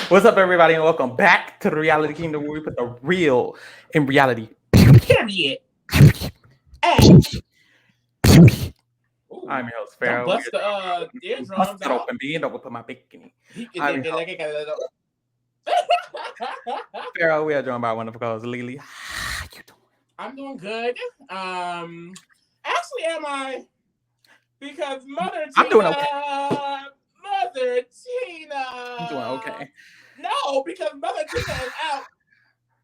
What's up, everybody, and welcome back to the Reality Kingdom, where we put the real in reality. Period. Hey. Ooh, I'm your host, don't Pharaoh. bust the Bust eardrums it out. open, bend over, put my bacon. He can I'm your host, Pharaoh. We are joined by one of co-hosts, Lily. How you doing? I'm doing good. Actually, am I? Because Mother I'm doing okay. Tina, Mother I'm doing Tina. okay. No, because Mother Tina is out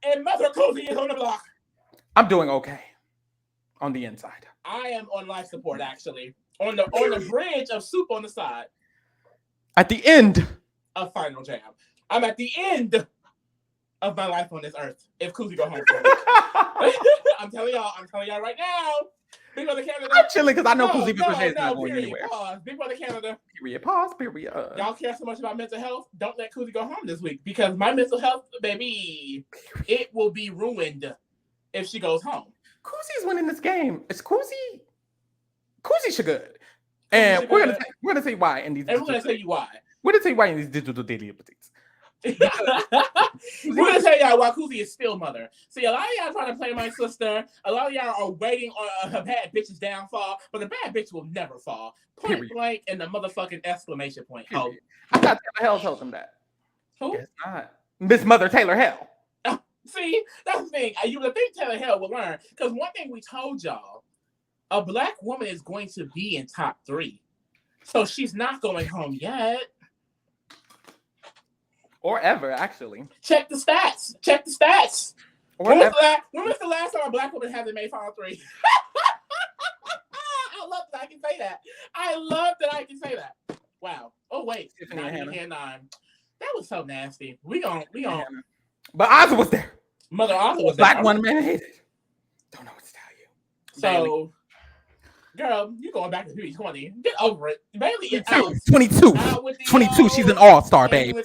and Mother Cozy is on the block. I'm doing okay on the inside. I am on life support actually. On the bridge of soup on the side At the end, of Final Jam. I'm at the end of my life on this earth. If Cozy go home for a week. I'm telling y'all right now. Big Brother Canada. I'm chilling because I know No, Kuzi Ricochet is not no, going period. anywhere. Pause. Big Brother Canada. Period. Pause. Period. Y'all care so much about mental health? Don't let Kuzi go home this week because my mental health, baby, it will be ruined if she goes home. Kuzi's winning this game. It's Kuzi. Kuzi should good. And we're gonna say why in these. And we're gonna tell you why. We're gonna tell you why in these digital daily updates. We're gonna tell y'all why Kuzi is still mother. See, a lot of y'all trying to play my sister. A lot of y'all are waiting on her bad bitch's downfall, but the bad bitch will never fall. Point blank and the motherfucking exclamation point. Oh, I thought Taylor Hell told them that. Who? Guess not. Miss Mother Taylor Hell. See, that's the thing. You would think Taylor Hell would learn because one thing we told y'all: a black woman is going to be in top 3, so she's not going home yet. Or ever, actually. Check the stats. When was the last time a black woman hasn't made Final 3? I love that I can say that. Wow. Oh wait, Tiffany and Hannah. That was so nasty. We gon'. But Ozzy was there. Mother Ozzy was black there. one man hated. Don't know what to tell you. So, girl, you going back to 2020. Get over it. Bailey is 22. 22. She's an all-star, babe.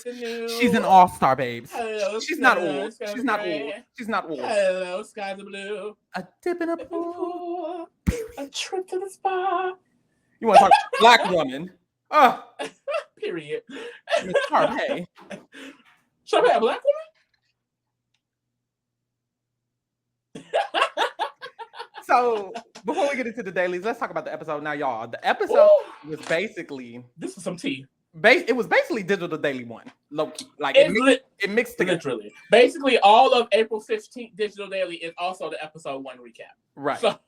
She's an all-star, babes. Hello, She's not old. She's not old. She's not old. Hello, skies are blue. A dip in a pool. A trip to the spa. You want to talk about black woman? Period. Miss Sharpay. Sharpay, a black woman? So, before we get into the dailies, let's talk about the episode now, y'all. The episode was basically... This is some tea. It was basically Digital Daily 1, low-key. Like, it mixed together. Literally. Basically, all of April 15th Digital Daily is also the episode 1 recap. Right. So,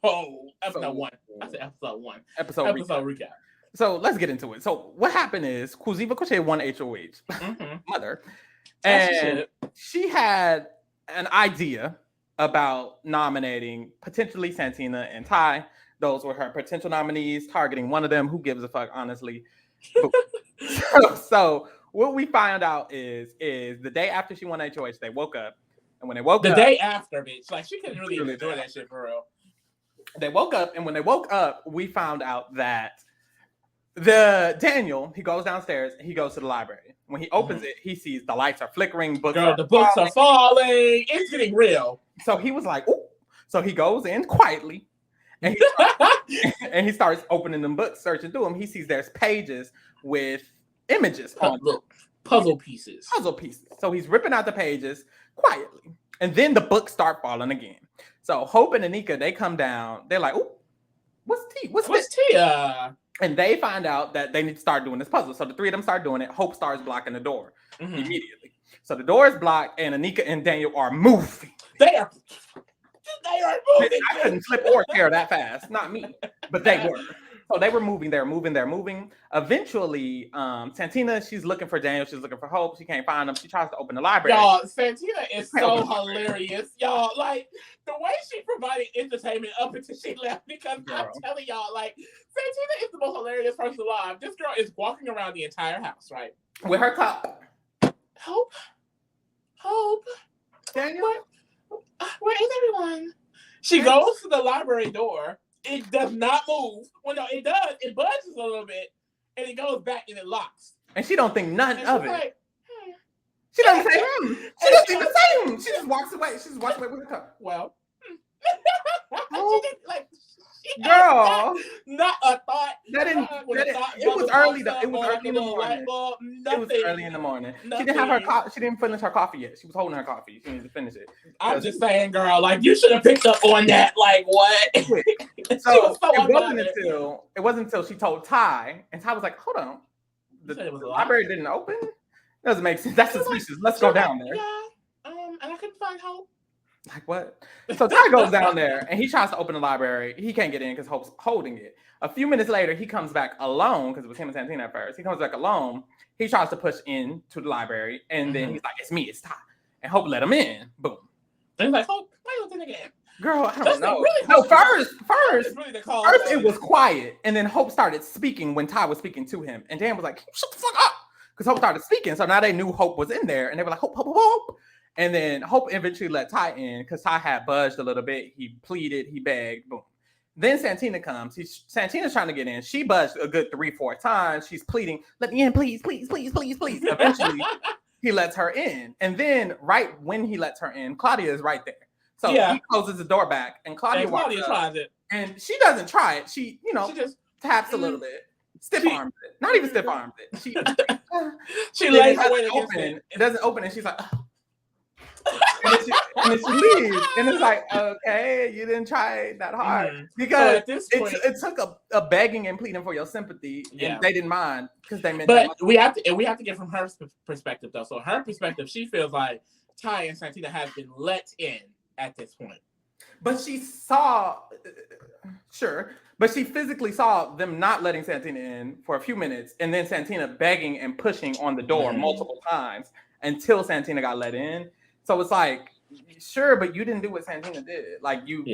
episode 1. I said episode 1. Episode recap. So, let's get into it. So, what happened is, Kuzi Ricochet won HOH, mother, and she had an idea about nominating potentially Santina and Ty. Those were her potential nominees, targeting one of them. Who gives a fuck, honestly? So what we found out is the day after she won HOH, they woke up, and when they woke up, the day after, bitch, like she couldn't really enjoy that shit for real. They woke up, and when they woke up, we found out that Daniel, he goes downstairs, he goes to the library. When he opens it, he sees the lights are flickering, the books are falling. It's getting real. So he was like, "Ooh!" So he goes in quietly, and he starts opening them books, searching through them. He sees there's pages with images on puzzle pieces. So he's ripping out the pages quietly, and then the books start falling again. So Hope and Anika, they come down. They're like, "Ooh, what's Tia?" And they find out that they need to start doing this puzzle. So the three of them start doing it. Hope starts blocking the door immediately. So the door is blocked, and Anika and Daniel are moving. They are moving. I couldn't flip or tear that fast. Not me. But they were. So they were moving. They're moving. Eventually, Santina, she's looking for Daniel. She's looking for Hope. She can't find them. She tries to open the library. Y'all, Santina is so hilarious. Y'all, like, the way she provided entertainment up until she left, because I'm telling y'all, like, Santina is the most hilarious person alive. This girl is walking around the entire house, right? With her cup. Hope. Daniel? Where is everyone? She goes to the library door. It does not move. Well, no, it does. It budges a little bit, and it goes back and it locks. And she don't think none of it. Like, She doesn't say She doesn't even say him. She just walks away. She just walks away with her cup. Well, Girl, not a thought. It was early. It was early in the morning. It was early in the morning. She didn't have her she didn't finish her coffee yet. She was holding her coffee. She needed to finish it. I'm just saying, girl, like you should have picked up on that. Like what? So it wasn't until she told Ty, and Ty was like, "Hold on, the library didn't open. Doesn't make sense. That's suspicious. Let's go down there." Yeah. And I couldn't find Hope. Like what? So Ty goes down there and he tries to open the library. He can't get in because Hope's holding it. A few minutes later, he comes back alone because it was him and Santina at first. He comes back alone. He tries to push in to the library, and then he's like, "It's me, it's Ty." And Hope let him in. Boom. And he's like, "Hope, why you looking again?" Girl, I don't know. No, first it was quiet, and then Hope started speaking when Ty was speaking to him, and Dan was like, "Shut the fuck up," because Hope started speaking. So now they knew Hope was in there, and they were like, "Hope, Hope, Hope, Hope." And then Hope eventually let Ty in because Ty had buzzed a little bit. He pleaded, he begged, boom. Then Santina comes. Santina's trying to get in. She buzzed a good 3-4 times. She's pleading, "Let me in, please, please, please, please, please." Eventually, he lets her in. And then right when he lets her in, Claudia is right there. So he closes the door back, and Claudia tries it. And she doesn't try it. She just taps a little bit. Stiff arms it. Not even stiff arms it. She lays her weight against it. It doesn't open, and she's like, "Oh." and then she leaves, and it's like, okay, you didn't try that hard because so at this point, it took a begging and pleading for your sympathy, and they didn't mind because they meant. But we have to get from her perspective though. So her perspective, she feels like Ty and Santina have been let in at this point. But she saw, but she physically saw them not letting Santina in for a few minutes, and then Santina begging and pushing on the door multiple times until Santina got let in. So it's like, sure, but you didn't do what Santina did. Like you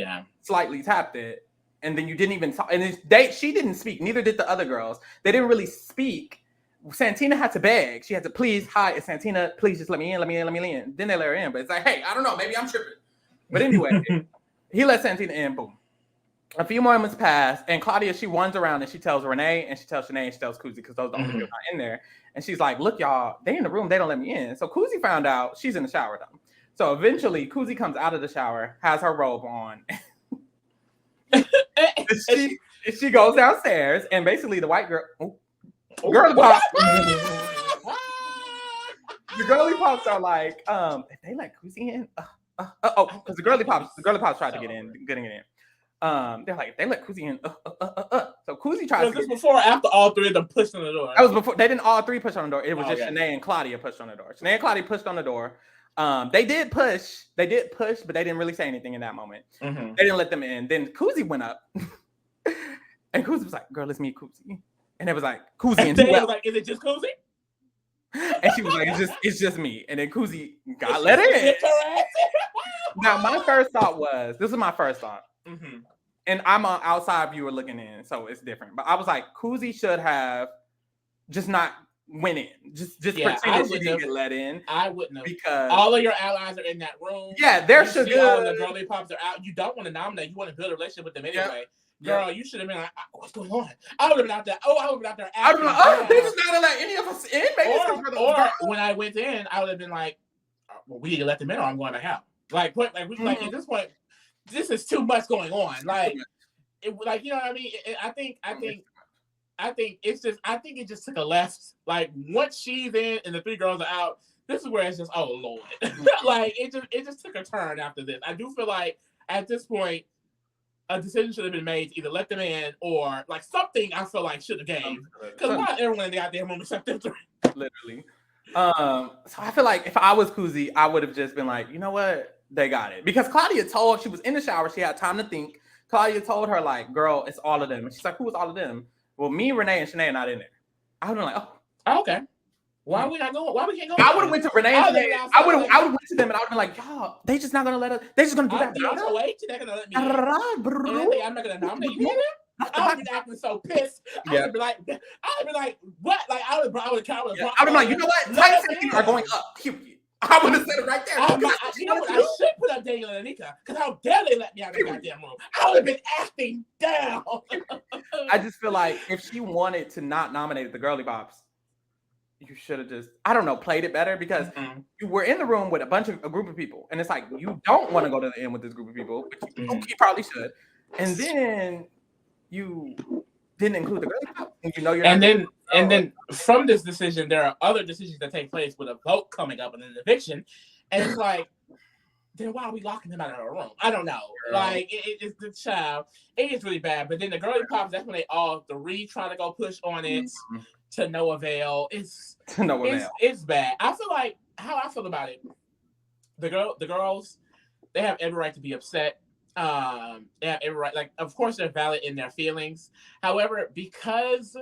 slightly tapped it, and then you didn't even talk. And she didn't speak. Neither did the other girls. They didn't really speak. Santina had to beg. She had to please, "Hi, it's Santina. Please just let me in, let me in, let me in." Then they let her in. But it's like, hey, I don't know. Maybe I'm tripping. But anyway, he let Santina in. Boom. A few moments pass, and Claudia, she runs around and she tells Renee, and she tells Shanae, and she tells Kuzi, because those are the only people not in there. And she's like, "Look, y'all, they in the room. They don't let me in." So Kuzi found out she's in the shower, though. So eventually, Kuzi comes out of the shower, has her robe on. she goes downstairs, and basically the white girl, girly pops, the girly pops are like, if they let Kuzi in, because the girly pops tried to getting it in. They're like, if they let Kuzi in, So Kuzi tries. Was this before or after all three of them pushed on the door? That was before. They didn't all three push on the door. It was just Shanae and Claudia pushed on the door. Shanae and Claudia pushed on the door. They did push, but they didn't really say anything in that moment. They didn't let them in. Then Kuzi went up, and Kuzi was like, "Girl, it's me, Kuzi." And it was like, "Kuzi," and they was like, "Is it just Kuzi?" And she was like, "It's just me." And then Kuzi got let in. Now, my first thought was, this is my first thought, and I'm an outside viewer looking in, so it's different. But I was like, Kuzi should have just not went in. Just pretend she didn't get let in. I wouldn't have, because all of your allies are in that room. Yeah, they're so good. All the girly pops are out. You don't want to nominate. You want to build a relationship with them anyway. Girl, you should have been like, "What's going on?" I would have been out there. I would have been out there. I would have been like, "Oh, they just not gonna let any of us in." Maybe or when I went in, I would have been like, "Well, we need to let them in, or I'm going back out." Like at this point, this is too much going on. Like, you know what I mean? I think it just took a left. Like once she's in and the three girls are out, this is where it's just, oh Lord. Like it just took a turn after this. I do feel like at this point a decision should have been made to either let them in or like something I feel like should have gave. Because not everyone in the goddamn room except them three. Literally. So I feel like if I was Kuzi, I would have just been like, you know what? They got it. Because Claudia she was in the shower, she had time to think. Claudia told her, like, "Girl, it's all of them." And she's like, "Who is all of them?" "Well, me, Renee, and Shanae are not in there." I would have been like, "Oh, okay. Why we not going? Why we can't go?" I would have went to Renee and Shanae. I would have went to them and I would have been like, "Y'all, they just not gonna let us. They just gonna do that." They're gonna let me in. I'm not gonna nominate you. I would be acting so pissed. I would be like, what? Like I would be like, you know what? Titans and people are going up. Period. I would have said it right there. You know what? I should put up Daniel and Anika because how dare they let me out of the goddamn room? I would have been acting down. I just feel like if she wanted to not nominate the girly pops, you should have just, I don't know, played it better because you were in the room with a group of people, and it's like you don't want to go to the end with this group of people, which you probably should. And then you didn't include the girly pop, and you know you're and not. then from this decision, there are other decisions that take place with a vote coming up and an eviction, and it's like, then why are we locking him out of our room? I don't know. Girl. Like it's the child. It is really bad. But then the girly pops, that's when they all three try to go push on it to no avail. It's bad. I feel like how I feel about it. The girls, they have every right to be upset. They have every right. Like, of course, they're valid in their feelings. However, because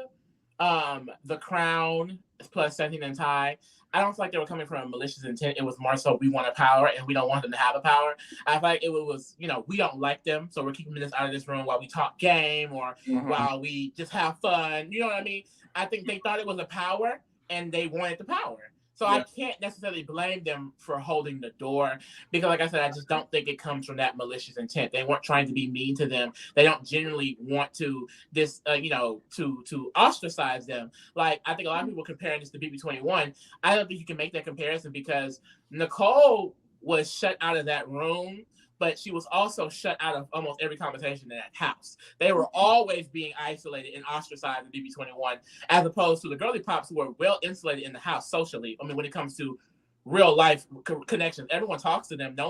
the Crown plus Santina and Ty, I don't feel like they were coming from a malicious intent. It was more so we want a power and we don't want them to have a power. I feel like it was, we don't like them, so we're keeping this out of this room while we talk game or while we just have fun. You know what I mean? I think they thought it was a power and they wanted the power. So I can't necessarily blame them for holding the door because, like I said, I just don't think it comes from that malicious intent. They weren't trying to be mean to them. They don't generally want to to ostracize them. Like, I think a lot of people comparing this to BB21. I don't think you can make that comparison because Nicole was shut out of that room, but she was also shut out of almost every conversation in that house. They were always being isolated and ostracized in BB21, as opposed to the girly pops who were well insulated in the house socially. I mean, when it comes to real life connections, everyone talks to them. No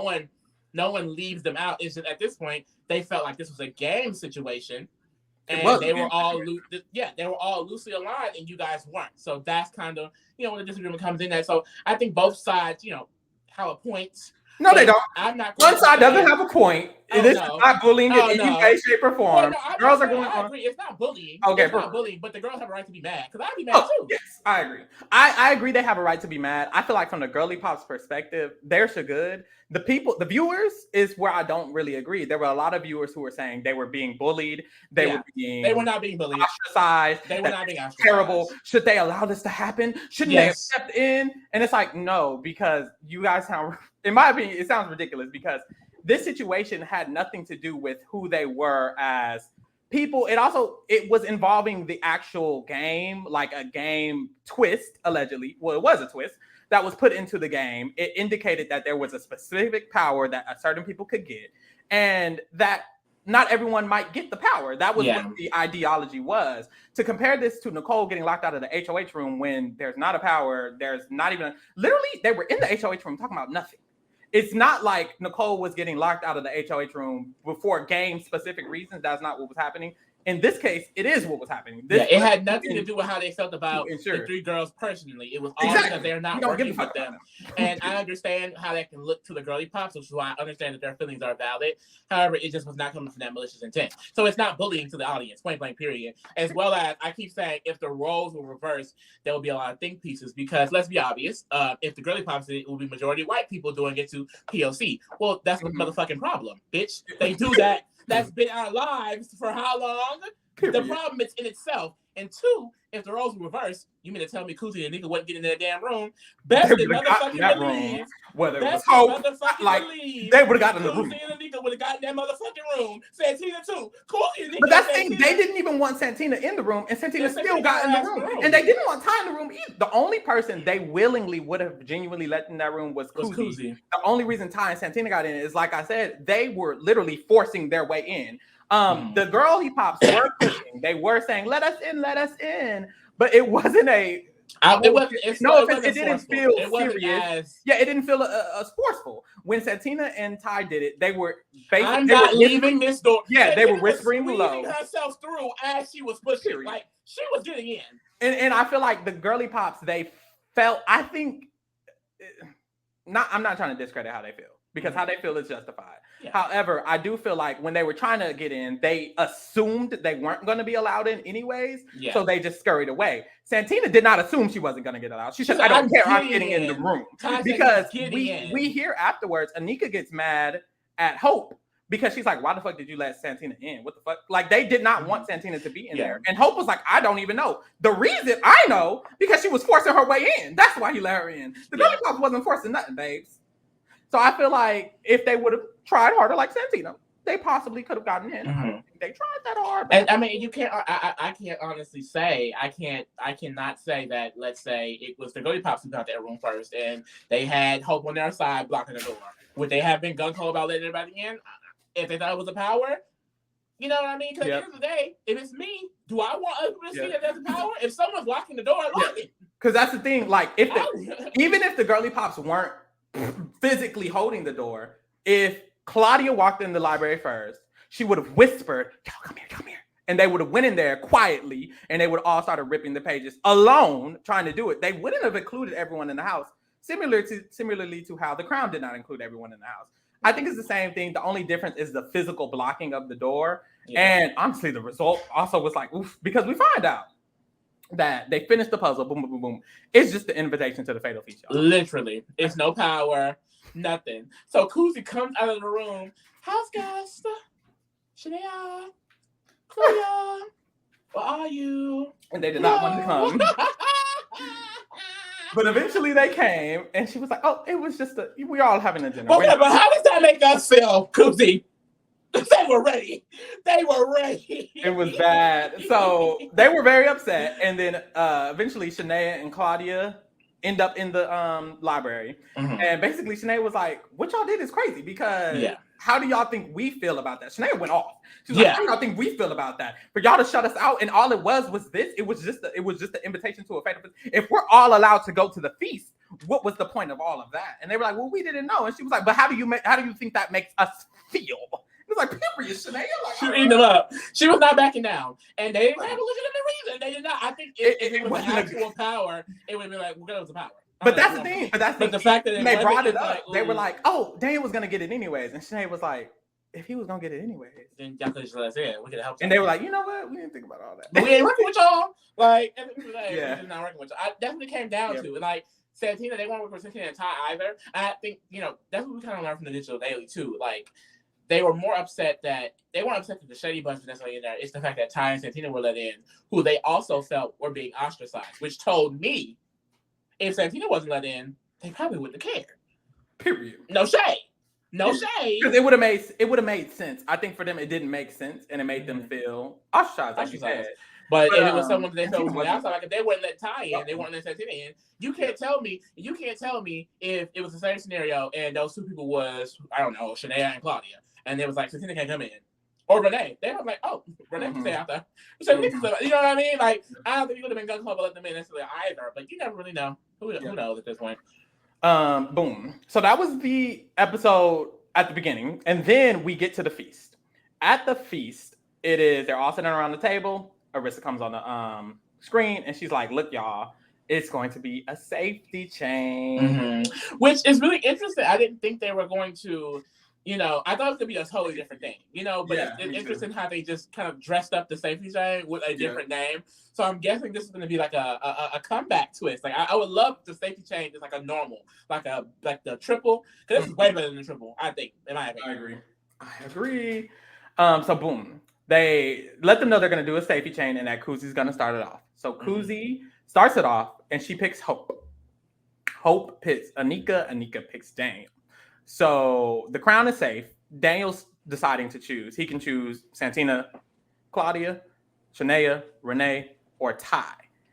one leaves them out. It's just at this point they felt like this was a game situation, and they were all loosely aligned, and you guys weren't. So that's kind of when the disagreement comes in. That so I think both sides have a point. No, they don't. I'm not. One side doesn't have a point. This is not bullying in any way, shape, or form. Girls are going on. I agree. It's not bullying. Okay, it's not bullying, but the girls have a right to be mad because I'd be mad too. Yes, I agree. I agree. They have a right to be mad. I feel like from the girly pop's perspective, they're so good. The viewers is where I don't really agree. There were a lot of viewers who were saying they were being bullied. They were not being bullied. Ostracized. They were not being ostracized. Terrible. Should they allow this to happen? Shouldn't they have stepped in? And it's like, no, because you guys sound, in my opinion, it sounds ridiculous because this situation had nothing to do with who they were as people. It was involving the actual game, like a game twist, allegedly. Well, it was a twist that was put into the game. It indicated that there was a specific power that certain people could get, and that not everyone might get the power. That was what the ideology was. To compare this to Nicole getting locked out of the HOH room when there's not a power, there's not even literally they were in the HOH room talking about nothing. It's not like Nicole was getting locked out of the HOH room before game-specific reasons. That's not what was happening. In this case, it is what was happening. It had nothing to do with how they felt about the three girls personally. It was all because they're not working with them. And I understand how that can look to the girly pops, which is why I understand that their feelings are valid. However, it just was not coming from that malicious intent. So it's not bullying to the audience, point blank, period. As well as I keep saying, if the roles were reversed, there will be a lot of think pieces because let's be obvious, if the girly pops did it, will be majority white people doing it to POC. Well, that's the motherfucking problem, bitch. They do that. That's been our lives for how long? Period. The problem is in itself. And two, if the roles were reversed, you mean to tell me Kuzi and Nika wouldn't get in that damn room? Best to motherfucking believe. Whether it was Hope, they would have gotten in the room. Kuzi and Nika would have gotten in that motherfucking room. Santina too. Kuzi and Nika. But that's the thing, they didn't even want Santina in the room, and Santina still got in the room. And they didn't want Ty in the room either. The only person they willingly would have genuinely let in that room was Kuzi. The only reason Ty and Santina got in is, like I said, they were literally forcing their way in. The girly pops were pushing. They were saying, let us in. But it wasn't a... it didn't feel serious. It didn't feel as forceful. When Santina and Ty did it, they were basically... I'm not leaving this door. Yeah, they were whispering low. Herself through as she was pushing. Like, she was getting in. And I feel like the girly pops, they felt... I think... I'm not trying to discredit how they feel. Because how they feel is justified. Yeah. However, I do feel like when they were trying to get in, they assumed they weren't going to be allowed in anyways. Yeah. So they just scurried away. Santina did not assume she wasn't going to get allowed. She said, I don't care. I'm getting in the room. Because we hear afterwards, Anika gets mad at Hope because she's like, why the fuck did you let Santina in? What the fuck? Like, they did not want Santina to be in there. And Hope was like, I don't even know. The reason I know, because she was forcing her way in. That's why he let her in. The girly pops wasn't forcing nothing, babes. So I feel like if they would have tried harder like Santina, they possibly could have gotten in. I don't think they tried that hard. And I mean, you can't. I can't honestly say. I cannot say that. Let's say it was the girly pops who got that room first, and they had Hope on their side blocking the door. Would they have been gung ho about letting everybody in? If they thought it was a power, You know what I mean? Because at the end of the day, if it's me, do I want other people to see that there's a power? If someone's locking the door, lock it. Because that's the thing. Like, even if the girly pops weren't physically holding the door, if Claudia walked in the library first, she would have whispered, "Y'all come here," and they would have went in there quietly, and they would all started ripping the pages alone, trying to do it. They wouldn't have included everyone in the house, similarly to how The Crown did not include everyone in the house. I think it's the same thing. The only difference is the physical blocking of the door. Yeah. And honestly, the result also was like, oof, because we find out that they finished the puzzle, boom, boom, boom, boom. It's just the invitation to the fatal feast, y'all. Literally. It's no power, nothing. So Kuzi comes out of the room. House guest, Shania, Claudia, where are you? And they did not want to come. But eventually they came, and she was like, "Oh, it was just we're all having a dinner." Okay, but how does that make us feel, Kuzi? They were ready. They were ready. It was bad. So they were very upset, and then eventually Shania and Claudia end up in the library, and basically Shania was like, "What y'all did is crazy because how do y'all think we feel about that?" Shania went off. She's like, "How do y'all think we feel about that? For y'all to shut us out, and all it was this. It was just the invitation to a fatal feast. If we're all allowed to go to the feast, what was the point of all of that?" And they were like, "Well, we didn't know." And she was like, "But how do you think that makes us feel?" It was like, period, Shania. Like, she eating them up. She was not backing down. And they didn't have a legitimate reason. They did not. I think if it was actual power, it would be like, well, it was a power. But that's the thing. But the fact that they brought it up, like, they were like, "Oh, Daniel was gonna get it anyways," and Shania was like, "If he was gonna get it anyways, then y'all could just let us in. We could help." And they were like, "You know what? We didn't think about all that. But we ain't working with y'all. Like, at the end of the day, we're just not working with y'all." I definitely came down to like Santina. They weren't working with Santina and Ty either. I think that's what we kind of learned from the digital daily too. Like, they were more upset that they weren't upset that the Shady Bunch was necessarily in there. It's the fact that Ty and Santina were let in, who they also felt were being ostracized, which told me if Santina wasn't let in, they probably wouldn't have cared. Period. No shade. No shade. Because it would have made sense. I think for them it didn't make sense, and it made them feel ostracized, like you said. But if it was someone that they felt was outside, like if they wouldn't let Ty in, they wouldn't let Santina in. You can't tell me if it was the same scenario and those two people was, I don't know, Shania and Claudia, and it was like Santina can't come in. Or Renee. They were like, "Oh, Renee can stay out there." So, you know what I mean? Like, I don't think you would have been gun club to let them in necessarily either, but you never really know. Who knows at this point? Boom. So that was the episode at the beginning, and then we get to the feast. At the feast, they're all sitting around the table. Arissa comes on the screen, and she's like, "Look, y'all, it's going to be a safety chain," which is really interesting. I didn't think they were going to. I thought it was going to be a totally different thing, but it's interesting how they just kind of dressed up the safety chain with a different name. So I'm guessing this is going to be like a comeback twist. Like I would love the safety chain just like a normal, like the triple, because this is way better than the triple, I think, in my opinion. I agree. So boom, they let them know they're going to do a safety chain and that Kuzi's going to start it off. So Kuzi starts it off and she picks Hope. Hope picks Anika. Anika picks Daniel. So the crown is safe. Daniel's deciding to choose. He can choose Santina, Claudia, Shania, Renee, or Ty.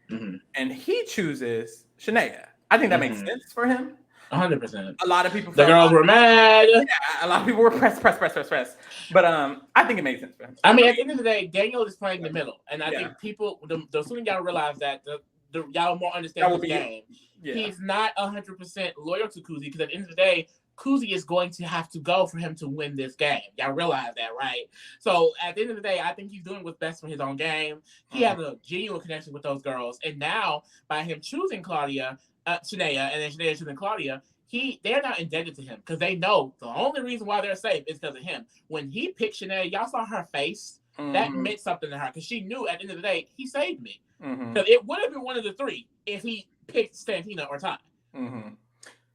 And he chooses Shania. I think that makes sense for him. 100%. A lot of people. The girls were mad. Yeah, a lot of people were pressed. But I think it makes sense for him. I mean, at the end of the day, Daniel is playing the middle, and I think people, the sooner y'all realize that, the y'all more understand this game. He's not 100% loyal to Kuzi because at the end of the day, Kuzi is going to have to go for him to win this game. Y'all realize that, right? So at the end of the day, I think he's doing what's best for his own game. He has a genuine connection with those girls. And now, by him choosing Shania, and then Shania choosing Claudia, they're not indebted to him because they know the only reason why they're safe is because of him. When he picked Shania, y'all saw her face. That meant something to her because she knew at the end of the day, he saved me. Because it would have been one of the three if he picked Santina or Ty.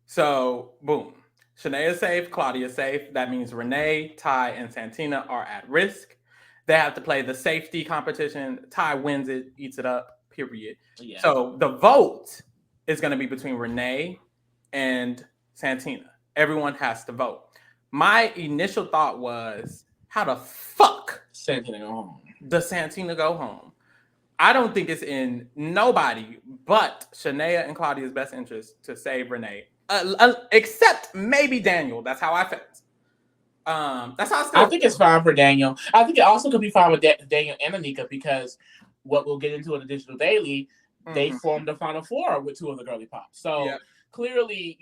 So, boom. Shania is safe, Claudia is safe. That means Renee, Ty, and Santina are at risk. They have to play the safety competition. Ty wins it, eats it up, period. Yeah. So the vote is going to be between Renee and Santina. Everyone has to vote. My initial thought was, how the fuck Santina go home? Does Santina go home? I don't think it's in nobody but Shania and Claudia's best interest to save Renee. Except maybe Daniel. That's how I felt. That's how I think it's fine for Daniel. I think it also could be fine with Daniel and Anika because what we'll get into in the digital daily, they formed the final four with two of the girly pops. So clearly,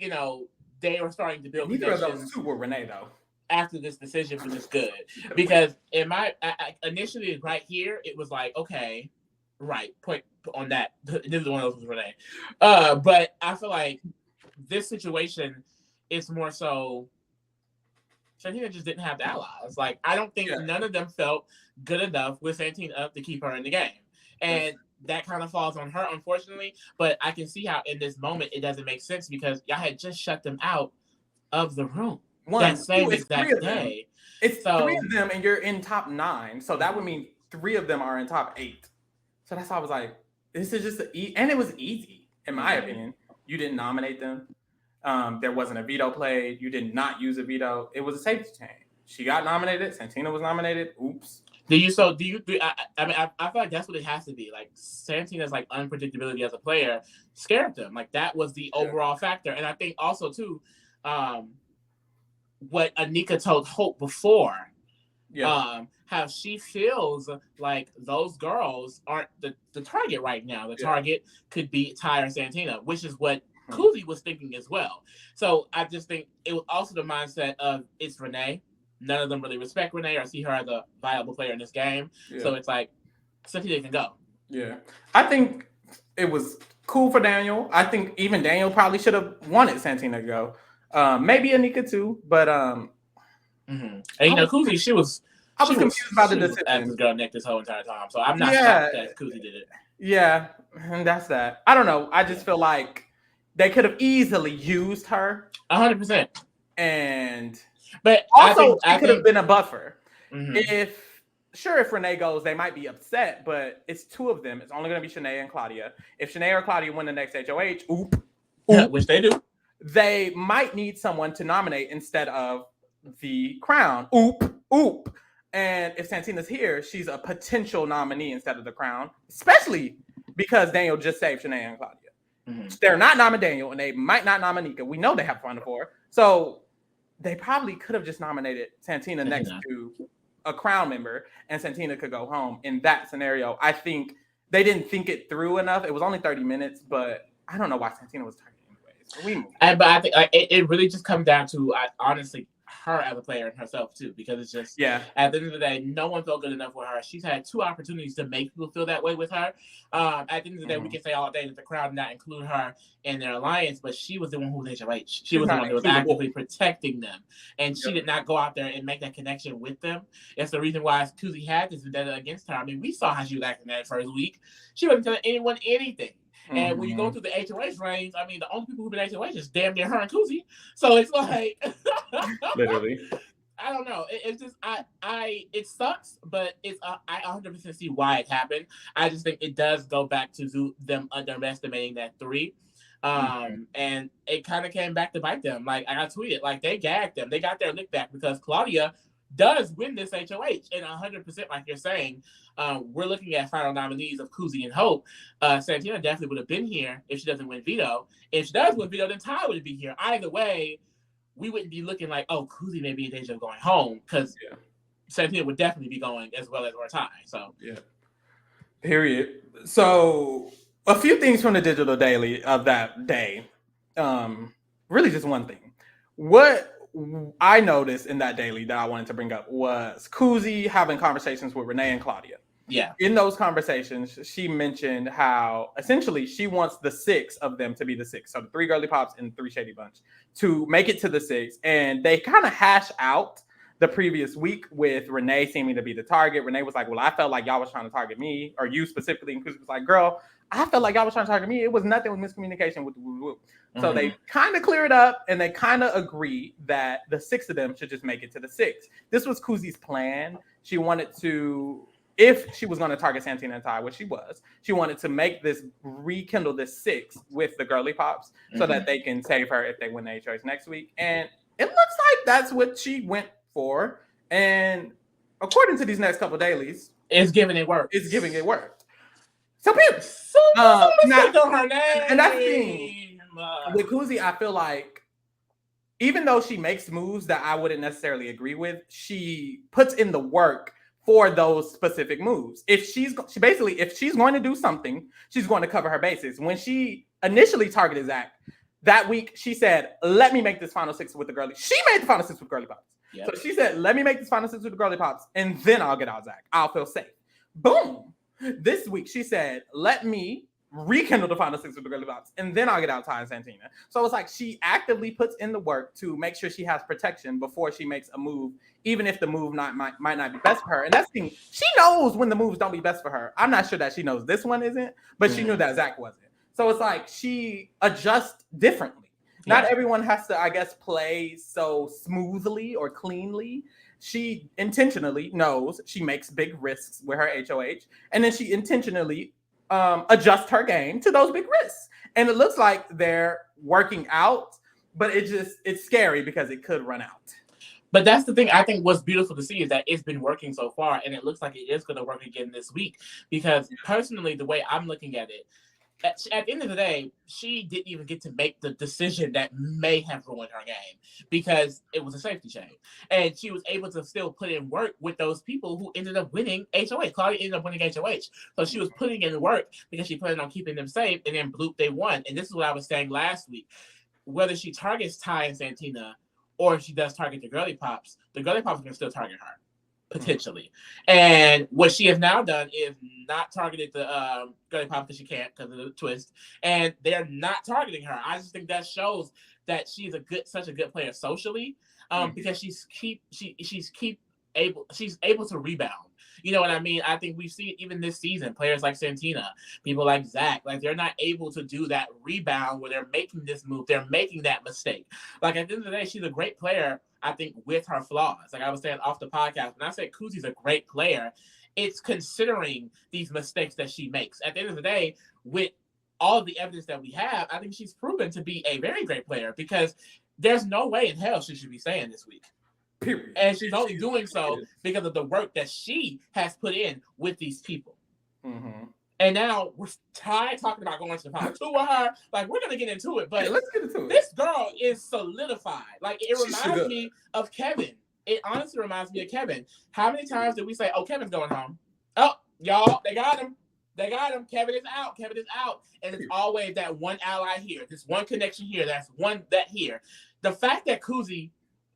they were starting to build connections. Neither of those two were Renee though. After this decision, which is good because initially right here it was like, okay, right, point on that. This is one of those was Renee, but I feel like this situation is more so. Santina just didn't have the allies. Like, I don't think none of them felt good enough with Santina to keep her in the game. And that kind of falls on her, unfortunately. But I can see how in this moment it doesn't make sense because y'all had just shut them out of the room that same exact day. It's 3 of them, and you're in top 9. So that would mean 3 of them are in top 8. So that's how I was like, this is just and it was easy, in my opinion. You didn't nominate them. There wasn't a veto played. You did not use a veto. It was a safety chain. She got nominated. Santina was nominated. Oops. I mean, I feel like that's what it has to be. Like, Santina's like unpredictability as a player scared them. Like, that was the overall factor. And I think also too, what Anika told Hope before, how she feels like those girls aren't the target right now. The target could be Ty or Santina, which is what Kuzi was thinking as well. So I just think it was also the mindset of it's Renee. None of them really respect Renee or see her as a viable player in this game. So it's like, Santina can go. Yeah. I think it was cool for Daniel. I think even Daniel probably should have wanted Santina to go. Maybe Anika too, but and Kuzi, she was confused about the decision. As this girl neck this whole entire time. So I'm not shocked that Kuzi did it. Yeah, and that's that. I don't know. I just feel like they could have easily used her 100%. But also, it could have been a buffer. If Renee goes, they might be upset, but it's 2 of them. It's only going to be Shanae and Claudia. If Shanae or Claudia win the next HOH, which they do, they might need someone to nominate instead of the crown. And if Santina's here, she's a potential nominee instead of the crown, especially because Daniel just saved Shanae and Claudia. They're not nominating Daniel, and they might not nominate Nika. We know they have Final Four. So they probably could have just nominated Santina next to a crown member, and Santina could go home. In that scenario, I think they didn't think it through enough. It was only 30 minutes, but I don't know why Santina was targeted anyways. But I think it really just comes down to, honestly, her as a player and herself too, because it's just at the end of the day, no one felt good enough with her. She's had 2 opportunities to make people feel that way with her. At the end of the day, we can say all day that the crowd did not include her in their alliance, but she was the one who was HOH. She was the one who was actively protecting them, and she did not go out there and make that connection with them. It's the reason why Kuzi had this vendetta against her. I mean, we saw how she was acting that first week. She wasn't telling anyone anything. And when you go through the HOH range, I mean, the only people who've been HOH is damn near her and Kuzi. So it's like, literally, I don't know. It's just, it sucks, but I 100% see why it happened. I just think it does go back to them underestimating that 3. And it kind of came back to bite them. Like, I tweeted, like, they gagged them. They got their lick back because Claudia does win this HOH. And 100%, like you're saying, we're looking at final nominees of Kuzi and Hope. Santina definitely would have been here if she doesn't win veto. If she does win veto, then Ty would be here. Either way, we wouldn't be looking like, oh, Kuzi may be in danger of going home, because Santina would definitely be going as well as Ty. So period. So a few things from the digital daily of that day. Really just one thing. What I noticed in that daily that I wanted to bring up was Kuzi having conversations with Renee and Claudia. Yeah. In those conversations, she mentioned how essentially she wants the 6 of them to be the 6. So the 3 girly pops and 3 shady bunch to make it to the 6. And they kind of hash out the previous week with Renee seeming to be the target. Renee was like, well, I felt like y'all was trying to target me, or you specifically. And Kuzi was like, girl, I felt like y'all was trying to target me. It was nothing with miscommunication with the woo-woo. So they kind of clear it up, and they kind of agree that the 6 of them should just make it to the 6. This was Kuzi's plan. She wanted to, if she was going to target Santina and Ty, which she was, she wanted to make this, rekindle this 6 with the girly pops so that they can save her if they win the HOH next week. And it looks like that's what she went for. And according to these next couple dailies, it's giving it work. It's giving it work. So people, and that's the thing. With Kuzi, I feel like even though she makes moves that I wouldn't necessarily agree with, she puts in the work for those specific moves. If she's going to do something, she's going to cover her bases. When she initially targeted Zach that week, she said, "Let me make this final six with the girly." She made the final six with girly pops. Yep. So she said, "Let me make this final six with the girly pops, and then I'll get out Zach. I'll feel safe." Boom. This week she said, "Let me rekindle the final six with the girly pops, and then I'll get out Ty and Santina." So it's like she actively puts in the work to make sure she has protection before she makes a move, even if the move might not be best for her. And that's the thing. She knows when the moves don't be best for her. I'm not sure that she knows this one isn't, but she knew that Zach wasn't. So it's like she adjusts differently. Yeah. Not everyone has to, I guess, play so smoothly or cleanly. She intentionally knows she makes big risks with her HOH, and then she intentionally adjust her game to those big risks. And it looks like they're working out, but it's scary because it could run out. But that's the thing. I think what's beautiful to see is that it's been working so far, and it looks like it is going to work again this week. Because personally, the way I'm looking at it, at the end of the day, she didn't even get to make the decision that may have ruined her game because it was a safety chain. And she was able to still put in work with those people who ended up winning HOH. Claudia ended up winning HOH. So she was putting in work because she planned on keeping them safe, and then bloop, they won. And this is what I was saying last week. Whether she targets Ty and Santina or if she does target the girly pops can still target her. Potentially. And what she has now done is not targeted the girly pop because she can't because of the twist. And they're not targeting her. I just think that shows that she's such a good player socially. Because she's able to rebound. You know what I mean? I think we see it even this season. Players like Santina, people like Zach, like they're not able to do that rebound where they're making this move. They're making that mistake. Like at the end of the day, she's a great player, I think, with her flaws. Like I was saying off the podcast, when I said Kuzi's a great player, it's considering these mistakes that she makes. At the end of the day, with all of the evidence that we have, I think she's proven to be a very great player because there's no way in hell she should be staying this week. Period. And she's only doing so because of the work that she has put in with these people. Mm-hmm. And now we're tired talking about going to the part 2 with her. Like, we're going to get into it. But let's get into it. This girl is solidified. Like, it reminds me of Kevin. It honestly reminds me of Kevin. How many times did we say, "Oh, Kevin's going home"? Oh, y'all, they got him. They got him. Kevin is out. Kevin is out. And it's always that one ally here. This one connection here. That's one that here. The fact that Kuzi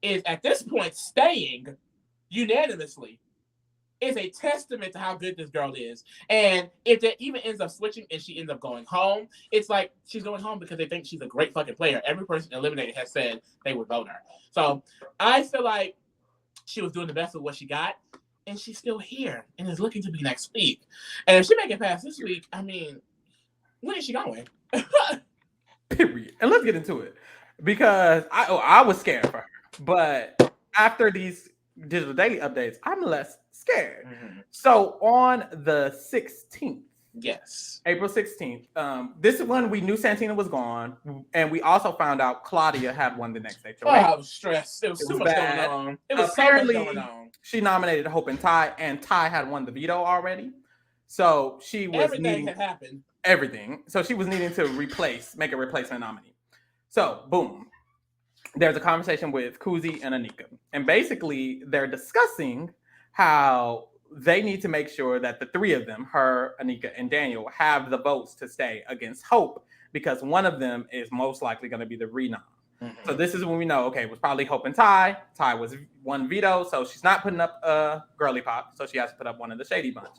is at this point staying unanimously is a testament to how good this girl is. And if that even ends up switching and she ends up going home, it's like she's going home because they think she's a great fucking player. Every person eliminated has said they would vote her. So I feel like she was doing the best with what she got, and she's still here and is looking to be next week. And if she make it past this week, I mean, when is she going? Period. And let's get into it because I was scared for her. But after these digital daily updates, I'm less scared. Mm-hmm. So on the 16th, yes, April 16th, this is when we knew Santina was gone, and we also found out Claudia had won the next HOH. Oh, I was stressed. It was too much going on. It was apparently so much going on. She nominated Hope and Ty, and Ty had won the veto already. So she was everything had happened. Everything. So she was needing to make a replacement nominee. So boom. There's a conversation with Kuzi and Anika. And basically, they're discussing how they need to make sure that the three of them, her, Anika, and Daniel, have the votes to stay against Hope because one of them is most likely going to be the renom. Mm-hmm. So this is when we know, okay, it was probably Hope and Ty. Ty was one veto, so she's not putting up a girly pop, so she has to put up one of the shady bunch.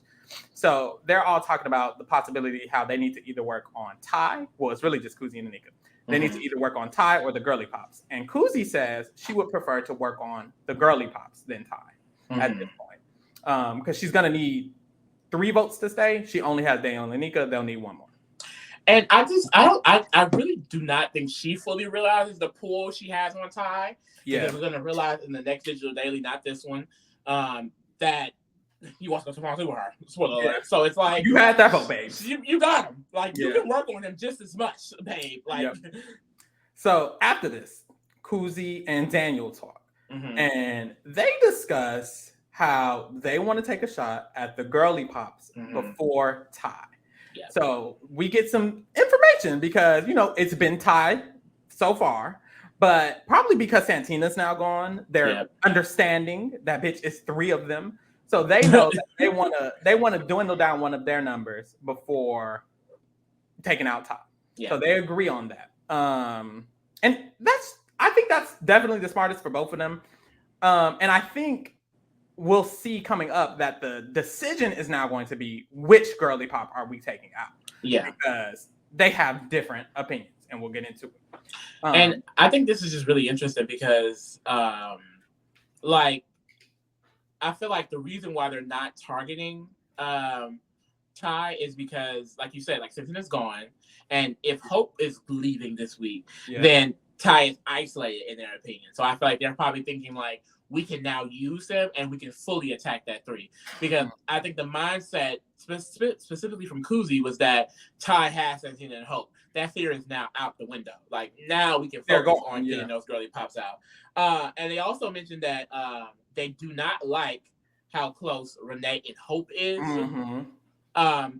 So they're all talking about the possibility how they need to either work on Ty. Well, it's really just Kuzi and Anika. They need to either work on Ty or the girly pops. And Kuzi says she would prefer to work on the girly pops than Ty at this point. Because she's going to need 3 votes to stay. She only has Daniel and Anika. They'll need 1 more. And I really do not think she fully realizes the pull she has on Ty. Yeah. Because we're going to realize in the next digital daily, not this one, that he wants to go to with her. Spoiler alert. So it's like you had that hope, babe. You got him. Like you can work on him just as much, babe. Like So after this, Kuzi and Daniel talk, and they discuss how they want to take a shot at the girly pops before Ty. Yep. So we get some information because it's been Ty so far, But probably because Santina's now gone, they're understanding that bitch is 3 of them. So they know that they wanna dwindle down one of their numbers before taking out top. Yeah. So they agree on that. And I think that's definitely the smartest for both of them. And I think we'll see coming up that the decision is now going to be which girly pop are we taking out. Yeah. Because they have different opinions, and we'll get into it. And I think this is just really interesting because, like, I feel like the reason why they're not targeting Ty is because, like you said, like Santina's gone, and if Hope is leaving this week, then Ty is isolated in their opinion. So I feel like they're probably thinking like, we can now use them and we can fully attack that 3. Because I think the mindset, specifically from Kuzi, was that Ty has Santina and Hope. That fear is now out the window. Like, now we can focus on getting those girly pops out. And they also mentioned that they do not like how close Renee and Hope is.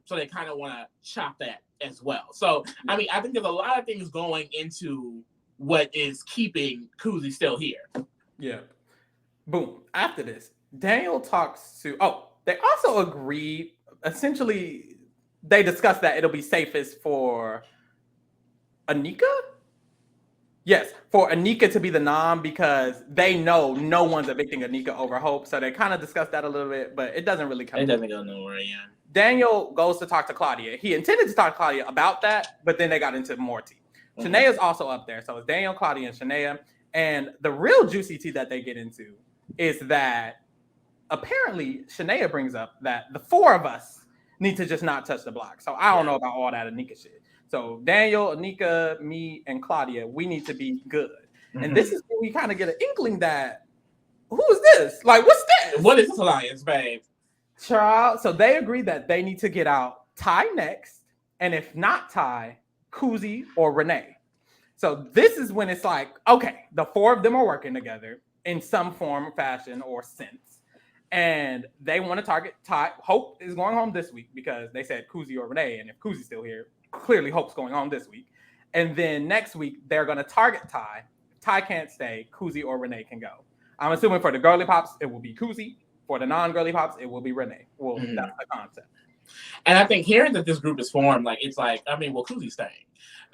So they kind of want to chop that as well. So, I mean, I think there's a lot of things going into what is keeping Kuzi still here. Yeah. Boom. After this, Daniel talks to... Oh, they also agreed... Essentially, they discussed that it'll be safest for Anika? Yes, for Anika to be the nom because they know no one's evicting Anika over Hope. So they kind of discussed that a little bit, but it doesn't really come. It doesn't go nowhere, yeah. Daniel goes to talk to Claudia. He intended to talk to Claudia about that, but then they got into more tea. Shanaea's also up there. So it's Daniel, Claudia, and Shanaea. And the real juicy tea that they get into is that apparently Shanaea brings up that the 4 of us need to just not touch the block. So I don't know about all that Anika shit. So Daniel, Anika, me, and Claudia, we need to be good. And this is where we kind of get an inkling that, who is this? Like, what's this? What is this alliance, babe? Child. So they agree that they need to get out Ty next. And if not Ty, Kuzi or Renee. So this is when it's like, okay, the 4 of them are working together in some form, fashion, or sense. And they want to target Ty. Hope is going home this week because they said Kuzi or Renee. And if Kuzi's still here, clearly Hope's going home this week. And then next week, they're going to target Ty. Ty can't stay. Kuzi or Renee can go. I'm assuming for the girly pops, it will be Kuzi. For the non-girly pops, it will be Renee. Well, that's the concept. And I think hearing that this group is formed, like, it's like, I mean, well, Kuzi's staying.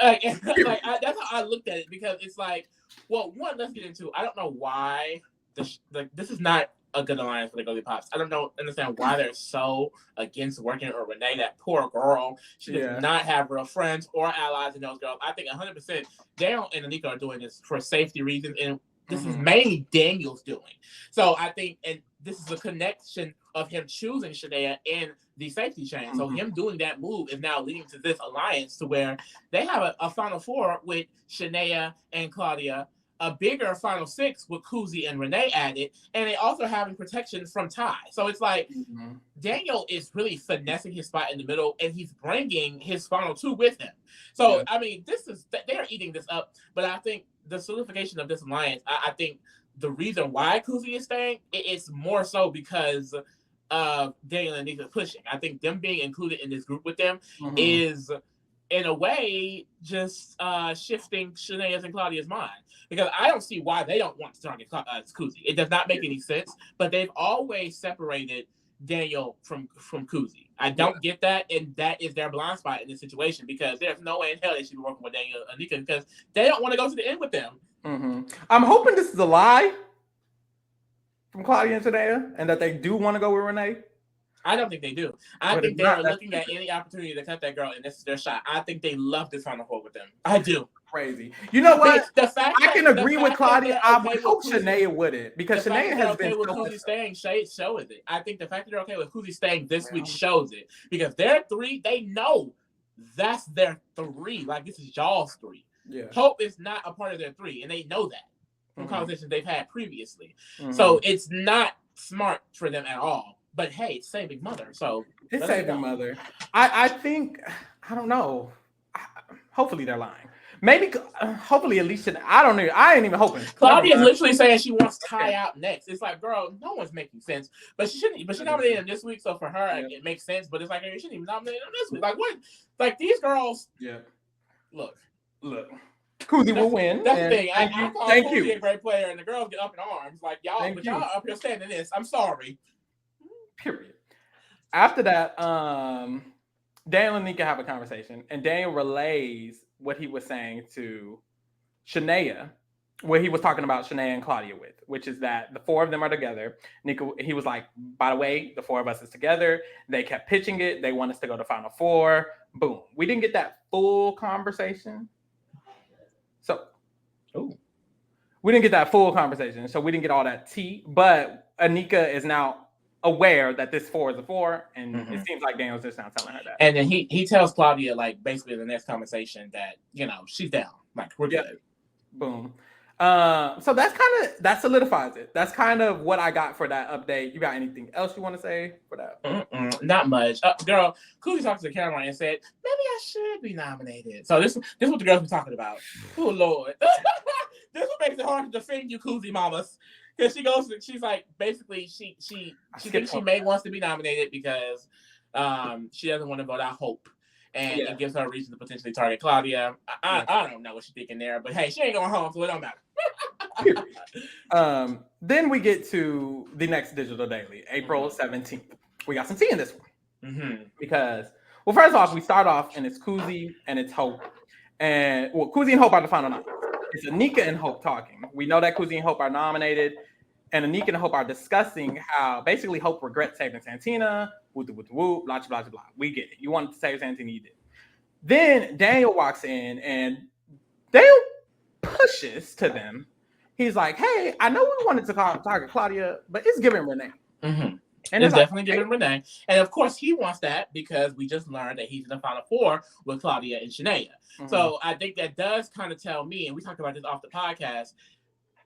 That's how I looked at it because it's like, well, one, let's get into, I don't know why this is not a good alliance for the girly pops. I don't understand why they're so against working with Renee. That poor girl. She does not have real friends or allies in those girls. I think 100% Daniel and Anika are doing this for safety reasons, and this is mainly Daniel's doing. So I think, and this is a connection of him choosing Shanaea in the safety chain. So him doing that move is now leading to this alliance to where they have a Final 4 with Shanaea and Claudia, a bigger Final 6 with Kuzi and Renee added, and they also having protection from Ty. So it's like Daniel is really finessing his spot in the middle, and he's bringing his Final 2 with him. So, I mean, they're eating this up, but I think the solidification of this alliance, I think the reason why Kuzi is staying, it's more so because of Daniel and Anika pushing. I think them being included in this group with them is, in a way, just shifting Shanaea's and Claudia's mind. Because I don't see why they don't want to target Kuzi. It does not make any sense, but they've always separated Daniel from Kuzi. I don't get that, and that is their blind spot in this situation because there's no way in hell they should be working with Daniel and Anika because they don't want to go to the end with them. I'm hoping this is a lie from Claudia and Shanaea, and that they do want to go with Renee. I don't think they do. I think they are looking at any opportunity to cut that girl, and this is their shot. I think they love this Final 4 with them. I do. Crazy. You know what? I can agree with Claudia. I would hope Shanaea wouldn't because Shanaea has been with Kuzi staying shows it. I think the fact that they're okay with Kuzi staying this week shows it because they're 3. They know that's their 3. Like this is y'all's 3. Yeah. Hope is not a part of their 3, and they know that from conversations they've had previously. So it's not smart for them at all. But hey, it's saving Mother. So it's saving Mother. I think I don't know. Hopefully they're lying. Maybe hopefully at least I ain't even hoping. Claudia's literally saying she wants Ty out next. It's like, girl, no one's making sense. But she shouldn't. But she nominated him this week, so for her it makes sense. But it's like you shouldn't even nominate him this week. Like what? Like these girls. Yeah. Look. Koozie will win. That's the thing. I call Koozie a great player, and the girls get up in arms like y'all. But y'all up here standing this. I'm sorry. Period. After that, Daniel and Nika have a conversation, and Daniel relays what he was saying to Shania, where he was talking about Shania and Claudia with, which is that the four of them are together. Nika, he was like, by the way, the four of us is together. They kept pitching it. They want us to go to Final Four. Boom. We didn't get that full conversation. So, we didn't get that full conversation. So we didn't get all that tea. But Anika is now aware that this four is a four, and it seems like Daniel's just now telling her that. And then he tells Claudia, like, basically in the next conversation that, you know, she's down. Like, we're good. Boom. So that solidifies it. That's kind of what I got for that update. You got anything else you want to say for that? Not much. Girl, Koozie talked to the camera and said, maybe I should be nominated. So this is what the girls be talking about. Oh, Lord. This what makes it hard to defend you, Koozie mamas. Because she's like, basically, she thinks she may wants to be nominated because she doesn't want to vote out Hope. And it gives her a reason to potentially target Claudia. I don't know what she's thinking there, but hey, she ain't going home, so it don't matter. Then we get to the next digital daily, April 17th. We got some tea in this one. Because, well, first off, we start off and it's Koozie and it's Hope. And, well, Koozie and Hope are the final nine. It's Anika and Hope talking. We know that Koozie and Hope are nominated. And Anika and Hope are discussing how basically Hope regrets saving Santina. Woo, blah, blah, blah, blah. We get it. You wanted to save Santina, you did. Then Daniel walks in and Daniel pushes to them. He's like, hey, I know we wanted to target Claudia, but it's giving Renee. And it's definitely giving Renee. And of course, he wants that because we just learned that he's in the Final Four with Claudia and Shania. So I think that does kind of tell me, and we talked about this off the podcast,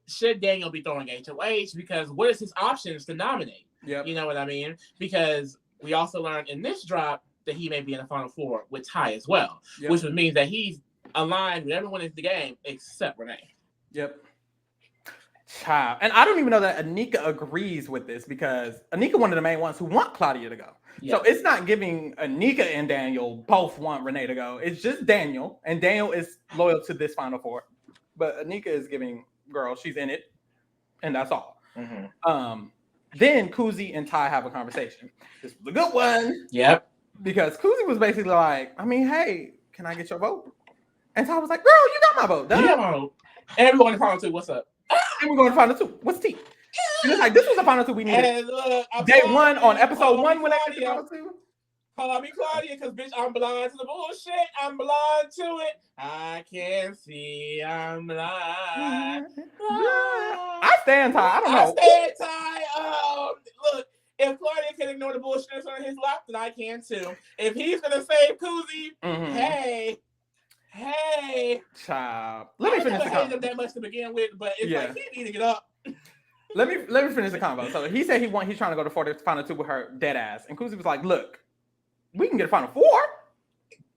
should Daniel be throwing HOH? Because what is his options to nominate? You know what I mean? Because we also learned in this drop that he may be in the Final Four with Ty as well, which would mean that he's aligned with everyone in the game except Renee. Child. And I don't even know that Anika agrees with this because Anika one of the main ones who want Claudia to go. So it's not giving Anika and Daniel both want Renee to go. It's just Daniel, and Daniel is loyal to this Final Four. But Anika is giving, girl, she's in it, and that's all. Then Koozie and Ty have a conversation. This was a good one. Because Koozie was basically like, I mean, hey, can I get your vote? And Ty was like, girl, you got my vote. You got my vote. And we're going to Final Two. What's up? And we're going to Final Two. What's T? And it's like, this was the Final Two we needed. Day one on episode 1 when they did Final Two. Call me Claudia, because bitch, I'm blind to the bullshit. I'm blind to it. I can see I'm blind. I stand Ty. I don't know. I stand Ty. Look, if Claudia can ignore the bullshit that's on his lap, then I can too. If he's gonna save Koozie, hey, child. Let me finish the convo. Him that much to begin with, but it's like he need to get up. Let me finish the convo. So he said he's trying to go to Final Two with her dead ass, and Koozie was like, "Look, we can get a Final Four,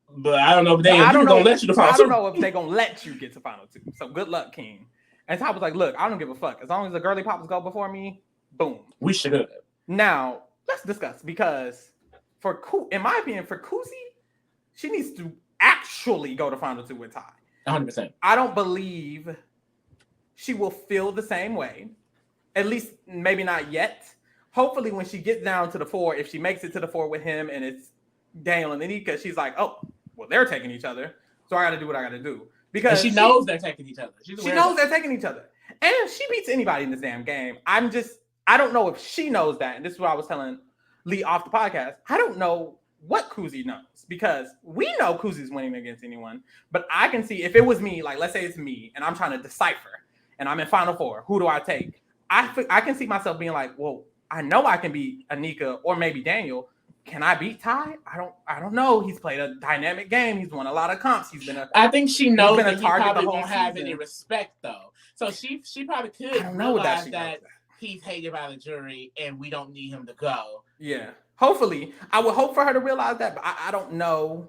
but I don't know if they're gonna let you to Final Two. I don't know if they're gonna let you get to Final Two. So good luck, King." And Ty was like, "Look, I don't give a fuck. As long as the girly pops go before me, boom, we should." Now let's discuss because in my opinion, for Koozie, she needs to actually go to Final Two with Ty. 100%. I don't believe she will feel the same way. At least maybe not yet. Hopefully when she gets down to the 4, if she makes it to the 4 with him and it's Daniel and Anika, she's like, oh, well, they're taking each other. So I got to do what I got to do. Because she knows they're taking each other. She knows they're taking each other. And she beats anybody in this damn game. I don't know if she knows that. And this is what I was telling Lee off the podcast. I don't know what Koozie knows because we know Koozie's winning against anyone. But I can see if it was me, like let's say it's me and I'm trying to decipher and I'm in Final Four, who do I take? I can see myself being like, well, I know I can beat Anika or maybe Daniel. Can I beat Ty? I don't know. He's played a dynamic game. He's won a lot of comps. I think she knows that he probably won't have any respect though. So she probably could realize that he's hated by the jury and we don't need him to go. Yeah. Hopefully. I would hope for her to realize that, but I don't know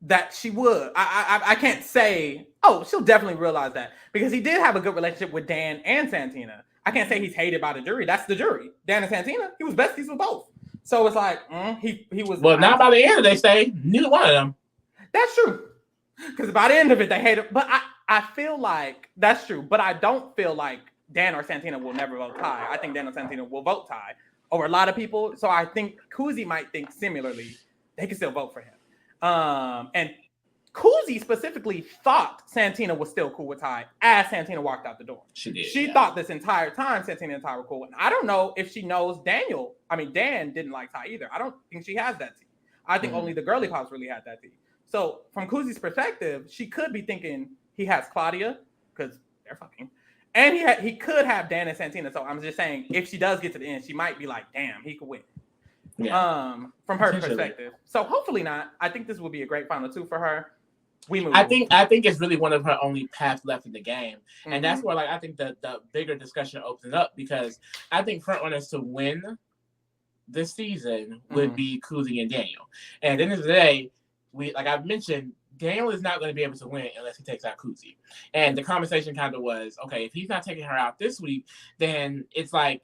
that she would. I can't say, oh, she'll definitely realize that because he did have a good relationship with Dan and Santina. I can't say he's hated by the jury. That's the jury. Dan and Santina, he was besties with both. So it's like, he was. Well, not by the end of they say, neither one of them. That's true. Because by the end of it, they hate him. But I feel like that's true, but I don't feel like Dan or Santina will never vote Ty. I think Dan or Santina will vote Ty over a lot of people. So I think Kuzi might think similarly. They can still vote for him. And Kuzi specifically thought Santina was still cool with Ty as Santina walked out the door. She did. She thought this entire time Santina and Ty were cool. And I don't know if she knows Dan didn't like Ty either. I don't think she has that tea. I think only the girly pops really had that tea. So from Kuzi's perspective, she could be thinking he has Claudia because they're fucking. And he could have Dan and Santina. So I'm just saying, if she does get to the end, she might be like, damn, he could win. Yeah. From her perspective. So hopefully not. I think this will be a great final two for her. I think it's really one of her only paths left in the game. And that's where I think the bigger discussion opens up, because I think front runners to win this season would be Kuzi and Daniel. And at the end of the day, like I've mentioned, Daniel is not going to be able to win unless he takes out Kuzi. And the conversation kind of was, okay, if he's not taking her out this week, then it's like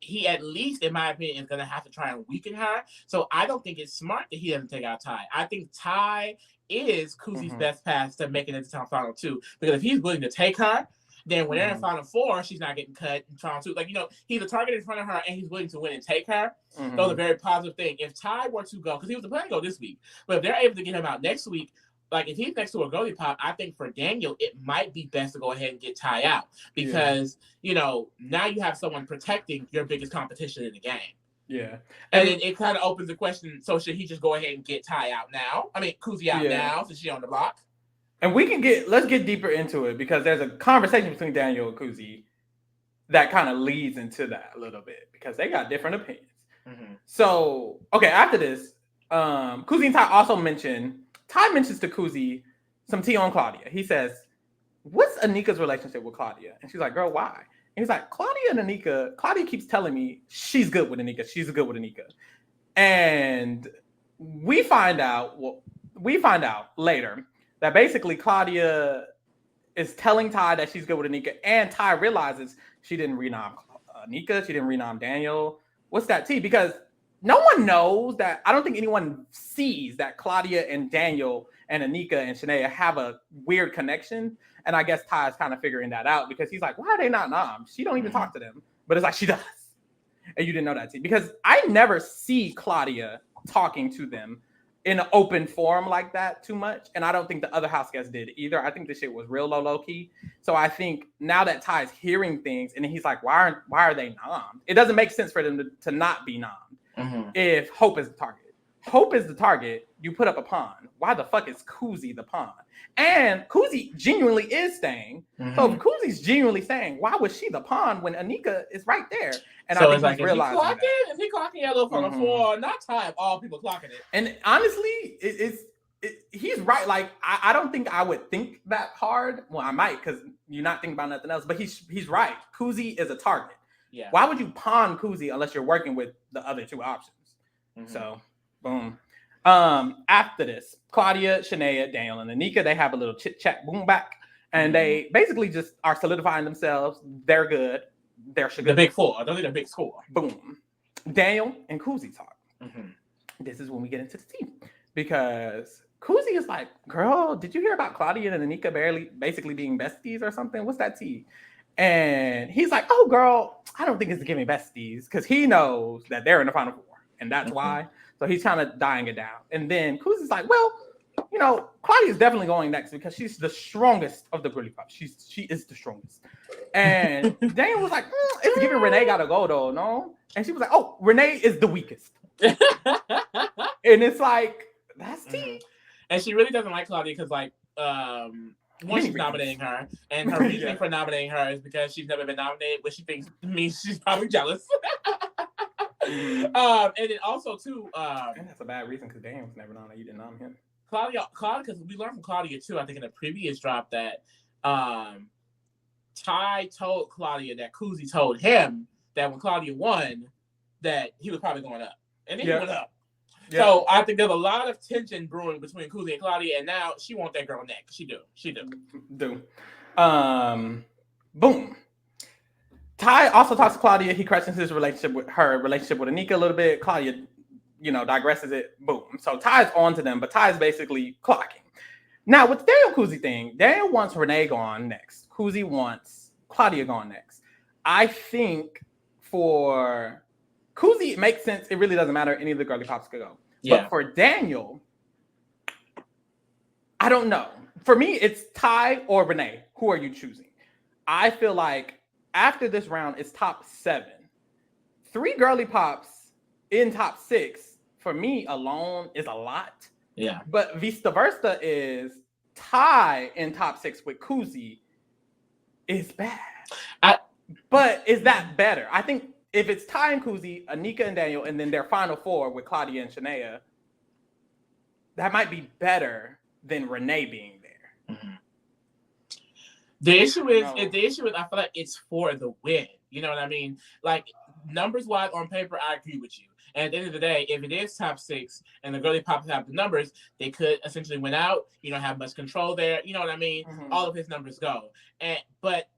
he at least, in my opinion, is going to have to try and weaken her. So I don't think it's smart that he doesn't take out Ty. I think Ty is Kuzi's best path to making it to town final two. Because if he's willing to take her, then when they're in final four, she's not getting cut in final two. Like, he's a target in front of her and he's willing to win and take her. Those are a very positive thing. If Ty were to go, because he was the plan to go this week, but if they're able to get him out next week, like if he's next to a girly pop, I think for Daniel, it might be best to go ahead and get Ty out. Because, now you have someone protecting your biggest competition in the game. Yeah. And it kind of opens the question, so should he just go ahead and get Ty out now? I mean, Kuzi out now, since she's on the block. And let's get deeper into it, because there's a conversation between Daniel and Kuzi that kind of leads into that a little bit, because they got different opinions. So, okay, after this, Kuzi and Ty mentions to Kuzi some tea on Claudia. He says, what's Anika's relationship with Claudia? And she's like, girl, why? And he's like, Claudia keeps telling me she's good with Anika. She's good with Anika. And we find out later that basically Claudia is telling Ty that she's good with Anika, and Ty realizes she didn't renom Anika, she didn't renom Daniel. What's that tea? Because no one knows that. I don't think anyone sees that Claudia and Daniel and Anika and Shania have a weird connection. And I guess Ty is kind of figuring that out, because he's like, why are they not noms? She don't even talk to them. But it's like, she does. And you didn't know that tea. Because I never see Claudia talking to them in an open forum like that too much. And I don't think the other house guests did either. I think this shit was real low key. So I think now that Ty is hearing things and he's like, why are they nommed? It doesn't make sense for them to not be nommed if Hope is the target. Hope is the target. You put up a pawn. Why the fuck is Kuzi the pawn? And Kuzi genuinely is staying. So if Kuzi's genuinely saying, why was she the pawn when Anika is right there? And so I think he's realizing that. Is he clocking yellow for the four? Not time. All people clocking it. And honestly, he's right. Like I don't think I would think that hard. Well, I might, because you're not thinking about nothing else. But he's right. Kuzi is a target. Yeah. Why would you pawn Kuzi unless you're working with the other two options? So, boom. After this, Claudia, Shania, Daniel, and Anika, they have a little chit chat boom back, and they basically just are solidifying themselves. They're good. They're good. The big four. I don't think the big score. Boom. Daniel and Kuzi talk. This is when we get into the team, because Kuzi is like, girl, did you hear about Claudia and Anika basically being besties or something? What's that tea? And he's like, oh, girl, I don't think it's giving besties, because he knows that they're in the final four, and that's why. So he's kind of dying it down. And then Kuzi's like, well, Claudia's definitely going next because she's the strongest of the girly pop. She is the strongest. And Daniel was like, it's giving Renee gotta go though, no? And she was like, oh, Renee is the weakest. And it's like, that's tea. And she really doesn't like Claudia because, like, one, she's nominating her, and her reasoning for nominating her is because she's never been nominated, which she thinks means she's probably jealous. And then also too, and that's a bad reason, because Daniel was never nominated. You didn't nominate him. Claudia, because we learned from Claudia too. I think in a previous drop that Ty told Claudia that Kuzi told him that when Claudia won, that he was probably going up, and then he went up. Yeah. So I think there's a lot of tension brewing between Kuzi and Claudia, and now she wants that girl neck. She do. Boom. Ty also talks to Claudia. He questions her relationship with Anika a little bit. Claudia, digresses it. Boom. So Ty's on to them, but Ty's basically clocking. Now with the Daniel Kuzi thing, Daniel wants Renee gone next. Kuzi wants Claudia gone next. I think for Kuzi, it makes sense. It really doesn't matter. Any of the girly pops could go. Yeah. But for Daniel, I don't know. For me, it's Ty or Renee. Who are you choosing? I feel like after this round, it's top 7. 3 girly pops in top 6 for me alone is a lot. Yeah. But vice versa is Ty in top 6 with Kuzi is bad. But is that better? I think if it's Ty and Kuzi, Anika and Daniel, and then their final 4 with Claudia and Shania, that might be better than Renee being there. Mm-hmm. The issue is, I feel like it's for the win. You know what I mean? Like, numbers wise on paper, I agree with you. And at the end of the day, if it is top 6 and the girly pops have the numbers, they could essentially win out. You don't have much control there. You know what I mean? Mm-hmm. All of his numbers go. But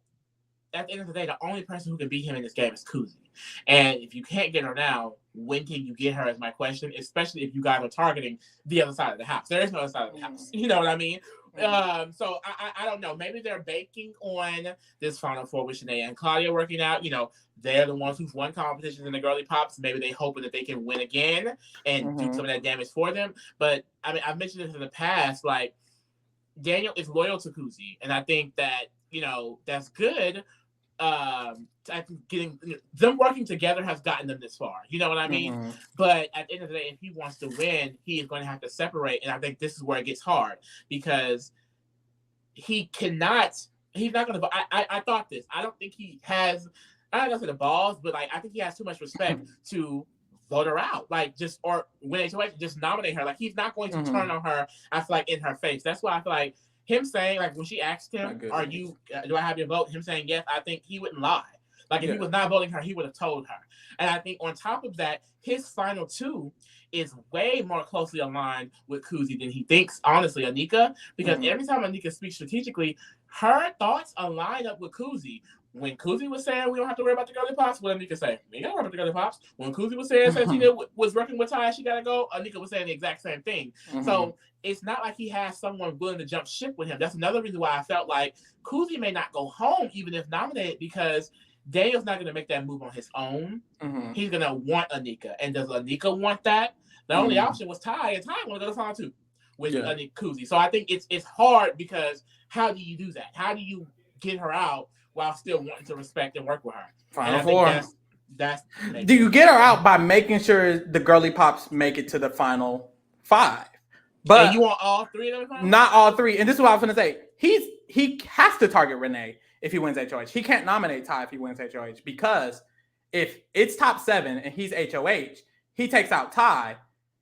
at the end of the day, the only person who can beat him in this game is Kuzi. And if you can't get her now, when can you get her is my question, especially if you guys are targeting the other side of the house. There is no other side of the house. You know what I mean? So I don't know. Maybe they're banking on this Final Four with Shania and Claudia working out. You know, they're the ones who've won competitions in the girly pops. Maybe they hoping that they can win again and do some of that damage for them. But I mean, I've mentioned this in the past. Like, Daniel is loyal to Kuzi, and I think that, you know, that's good. I think getting them working together has gotten them this far. You know what I mean? Mm-hmm. But at the end of the day, if he wants to win, he is going to have to separate. And I think this is where it gets hard because he's not going to. I thought this. I don't think he has. I don't know if it's the balls, but like I think he has too much respect to vote her out. Like or when just nominate her. Like he's not going to turn on her. I feel like in her face. That's why I feel like. Him saying, like, when she asked him, do I have your vote? Him saying yes, I think he wouldn't lie. Like, if he was not voting her, he would have told her. And I think on top of that, his final 2 is way more closely aligned with Kuzi than he thinks, honestly, Anika. Because every time Anika speaks strategically, her thoughts align up with Kuzi. When Kuzi was saying we don't have to worry about the girly pops, what did Anika say? We don't worry about the girly pops. When Kuzi was saying since he was working with Ty, she got to go, Anika was saying the exact same thing. So it's not like he has someone willing to jump ship with him. That's another reason why I felt like Kuzi may not go home even if nominated because Daniel's not going to make that move on his own. He's going to want Anika. And does Anika want that? The only option was Ty, and Ty wanted to go to final 2 with Kuzi. So I think it's hard because how do you do that? How do you get her out while still wanting to respect and work with her? Final 4. That's do you get her out by making sure the girly pops make it to the final 5? But and you want all 3 of them? Not all 3. And this is what I was going to say. He has to target Renee if he wins HOH. He can't nominate Ty if he wins HOH because if it's top 7 and he's HOH, he takes out Ty.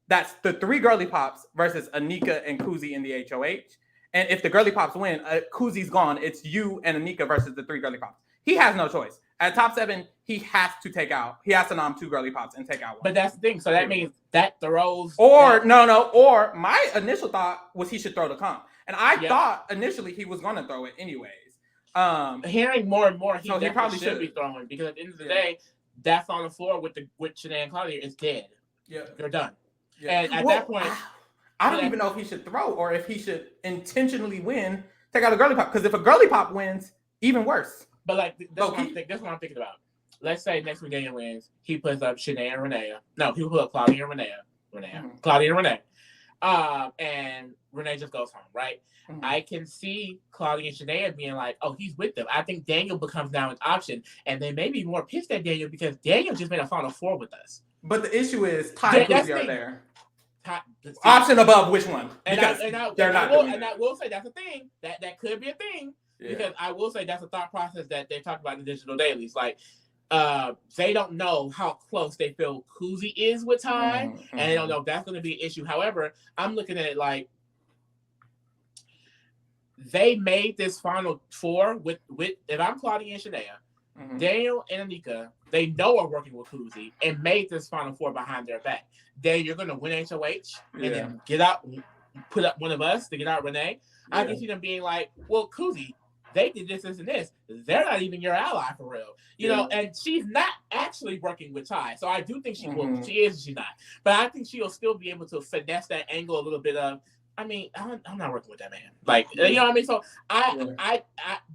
That's the 3 girly pops versus Anika and Kuzi in the HOH. And if the girly pops win, Kuzi's gone. It's you and Anika versus the 3 girly pops. He has no choice. At top 7, he has to nom 2 girly pops and take out 1. But that's the thing. So that means that throws. Or my initial thought was he should throw the comp. And I thought initially he was going to throw it anyways. Hearing more and more, he probably should be throwing because at the end of the day, that's on the floor with Shania and Claudia is dead. Yeah. They're done. Yeah. And at that point, I don't even know if he should throw or if he should intentionally win, take out a girly pop. Because if a girly pop wins, even worse. But like that's what I'm thinking about. Let's say next week Daniel wins, he puts up Shania and Renee. No, he put up Claudia and Renee. Claudia and Renee. And Renee just goes home, right? I can see Claudia and Shania being like, oh, he's with them. I think Daniel becomes now an option. And they may be more pissed at Daniel because Daniel just made a Final 4 with us. But the issue is Ty and Kuzi are there. Option above which one? Because they're not doing that. And I will say that's a thing. That could be a thing. Yeah. Because I will say that's a thought process that they talk about in the digital dailies. Like, they don't know how close they feel Kuzi is with Ty, and they don't know if that's going to be an issue. However, I'm looking at it like they made this Final 4 with if I'm Claudia and Shania, Daniel and Anika, they know are working with Kuzi and made this Final 4 behind their back. Then you're going to win HOH and then get out, put up one of us to get out Renee. Yeah. I can see them being like, well, Kuzi, they did this, and this. They're not even your ally for real. You know, and she's not actually working with Ty. So I do think she will. She is, she's not. But I think she'll still be able to finesse that angle a little bit of, I mean, I'm not working with that man. Like, you know what I mean? So I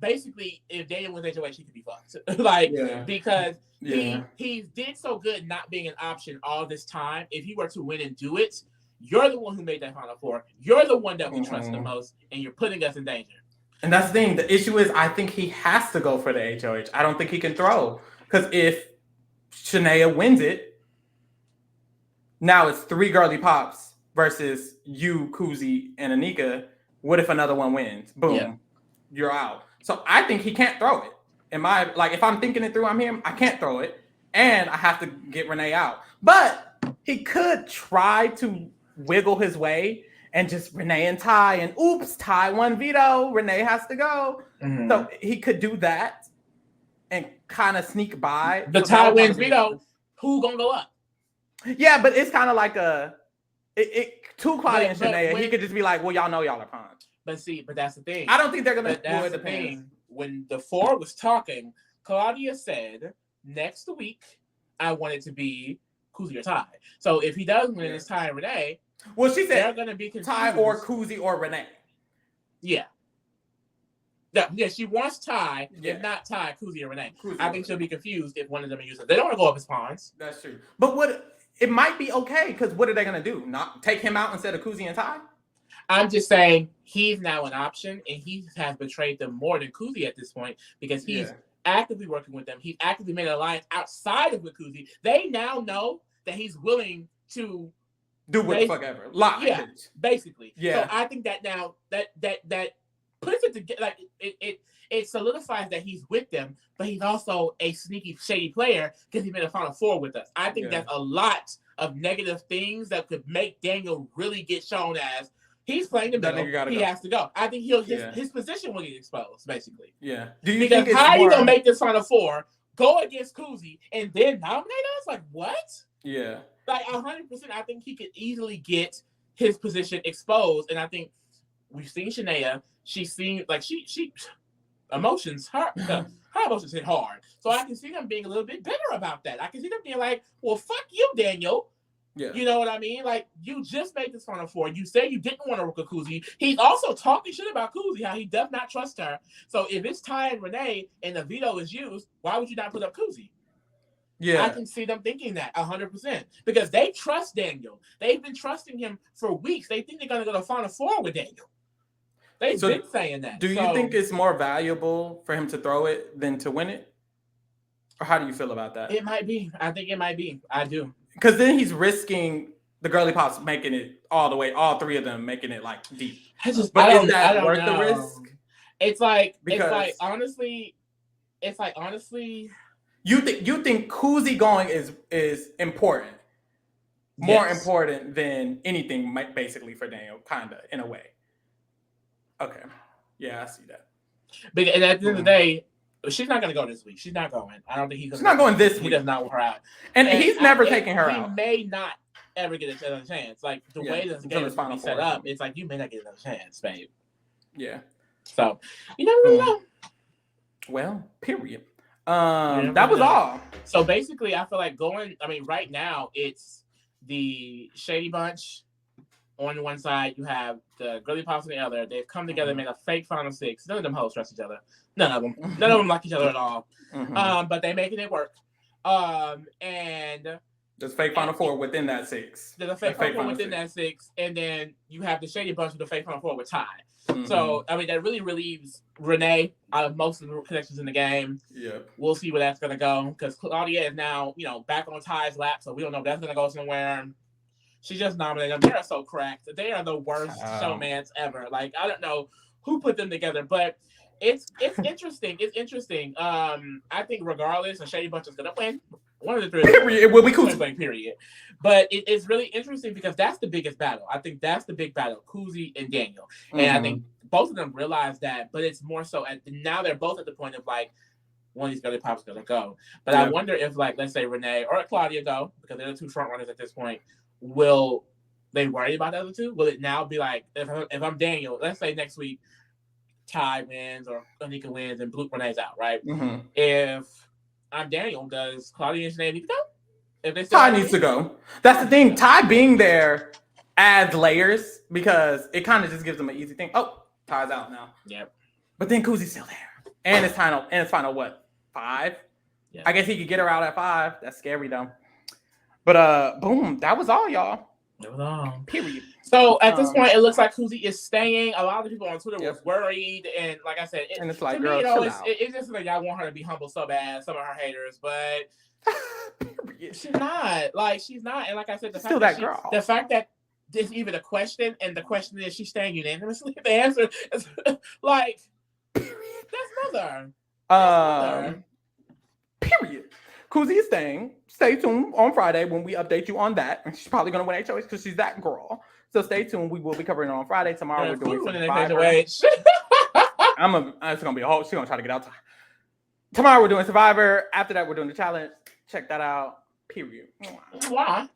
basically, if Daniel wins HOH, he could be fucked. Like, because he did so good not being an option all this time. If he were to win and do it, you're the one who made that Final Four. You're the one that we trust the most, and you're putting us in danger. And that's the thing. The issue is, I think he has to go for the HOH. I don't think he can throw, because if Shania wins it, now it's 3 girly pops versus you, Kuzi, and Anika. What if another one wins? Boom, you're out. So I think he can't throw it. If I'm thinking it through, I'm him. I can't throw it, and I have to get Renee out. But he could try to wiggle his way and just Renee and Ty, and oops, Ty won veto. Renee has to go. Mm-hmm. So he could do that and kind of sneak by. The Ty wins veto. Who gonna go up? Yeah, but it's kind of like to Claudia and Shania, he could just be like, well, y'all know y'all are pawns. But that's the thing. I don't think they're gonna do it. The thing. When the 4 was talking, Claudia said, next week, I want it to be Kuzi or Ty. So if he does win, it's Ty and Renee. Well, she said they're going to be confused. Ty or Kuzi or Renee. Yeah. Yeah, she wants Ty, if not Ty, Kuzi or Renee. I think she'll be confused if one of them uses it. They don't want to go up as pawns. That's true. But it might be okay, because what are they going to do? Not take him out instead of Kuzi and Ty? I'm just saying he's now an option, and he has betrayed them more than Kuzi at this point, because he's actively working with them. He's actively made an alliance outside of with Kuzi. They now know that he's willing to do what the fuck ever. Lie. Yeah, basically. Yeah. So I think that now that puts it together, like it solidifies that he's with them, but he's also a sneaky, shady player because he made a Final Four with us. I think that's a lot of negative things that could make Daniel really get shown as he's playing the middle. He has to go. I think his position will get exposed, basically. Yeah. Because how are you gonna make this Final Four, go against Kuzi, and then nominate us? Like what? Yeah. Like 100%. I think he could easily get his position exposed, and I think we've seen Shania. She seemed like she emotions. Her emotions hit hard. So I can see them being a little bit bitter about that. I can see them being like, "Well, fuck you, Daniel." Yeah. You know what I mean? Like, you just made this Final Four. You said you didn't want to work with Kuzi. He's also talking shit about Kuzi, how he does not trust her. So if it's Ty and Renee and the veto is used, why would you not put up Kuzi? Yeah. I can see them thinking that 100%. Because they trust Daniel. They've been trusting him for weeks. They think they're going to go to Final Four with Daniel. They've been saying that. Do you think it's more valuable for him to throw it than to win it? Or how do you feel about that? It might be. I think it might be. I do. Because then he's risking the girly pops making it all the way, all 3 of them making it like deep. I don't worth the risk? It's like honestly. You think Kuzi going is important, more important than anything, basically, for Daniel, kinda in a way. Okay, yeah, I see that. But at the end of the day, she's not going to go this week. She's not going. I don't think he's. She's not going this week. He does not want her out, and he's never taking her out. He may not ever get another chance. Like the way this game is going to be set up, it's like you may not get another chance, babe. Yeah. So you never really know. Well, period. That was all. So basically, I feel like right now it's the Shady Bunch on one side. You have the Girly Pops on the other. They've come together and made a fake Final Six. None of them hoes trust each other. None of them like each other at all. Mm-hmm. But they making it work. And there's fake Final Four within that 6. There's a fake Final Four within that 6, and then you have the Shady Bunch with the fake Final Four with Ty. Mm-hmm. So that really relieves Renee out of most of the connections in the game. Yeah, we'll see where that's gonna go, because Claudia is now back on Ty's lap, so we don't know if that's gonna go somewhere. She just nominated them. They are so cracked. They are the worst showmans ever. Like, I don't know who put them together, but it's interesting. It's interesting. I think regardless, the Shady Bunch is gonna win. One of the 3. It will be cool. Period. But it's really interesting because that's the biggest battle. I think that's the big battle, Kuzi and Daniel. And I think both of them realize that, but it's more so now they're both at the point of like, one of these girly pops gonna go. But I wonder if, like, let's say Renee or Claudia go, because they're the 2 front runners at this point. Will they worry about the other 2? Will it now be like, if I'm Daniel, let's say next week Ty wins or Anika wins and Blue Renee's out, right? Mm-hmm. If I'm Daniel, does Claudia and Shanae need to go? If they Ty needs to go. That's the thing. Ty being there adds layers because it kind of just gives them an easy thing. Oh, Ty's out now. Yep. But then Kuzi's still there. And it's final what? 5? Yep. I guess he could get her out at 5. That's scary though. But boom, that was all, y'all. That was all. Period. So at this point, it looks like Kuzi is staying. A lot of people on Twitter was worried, and like I said, and it's like, girl, chill out. It's just like y'all want her to be humble so bad, some of her haters, but she's not. Like she's not, and like I said, the fact that there's even a question, and the question is she's staying unanimously. The answer is like, that's mother. Period. Kuzi is staying. Stay tuned on Friday when we update you on that. And she's probably going to win HOH because she's that girl. So stay tuned. We will be covering it on Friday. Tomorrow we're doing Survivor. It's going to be a whole. She's going to try to get out. Tomorrow we're doing Survivor. After that we're doing the challenge. Check that out. Period. Why?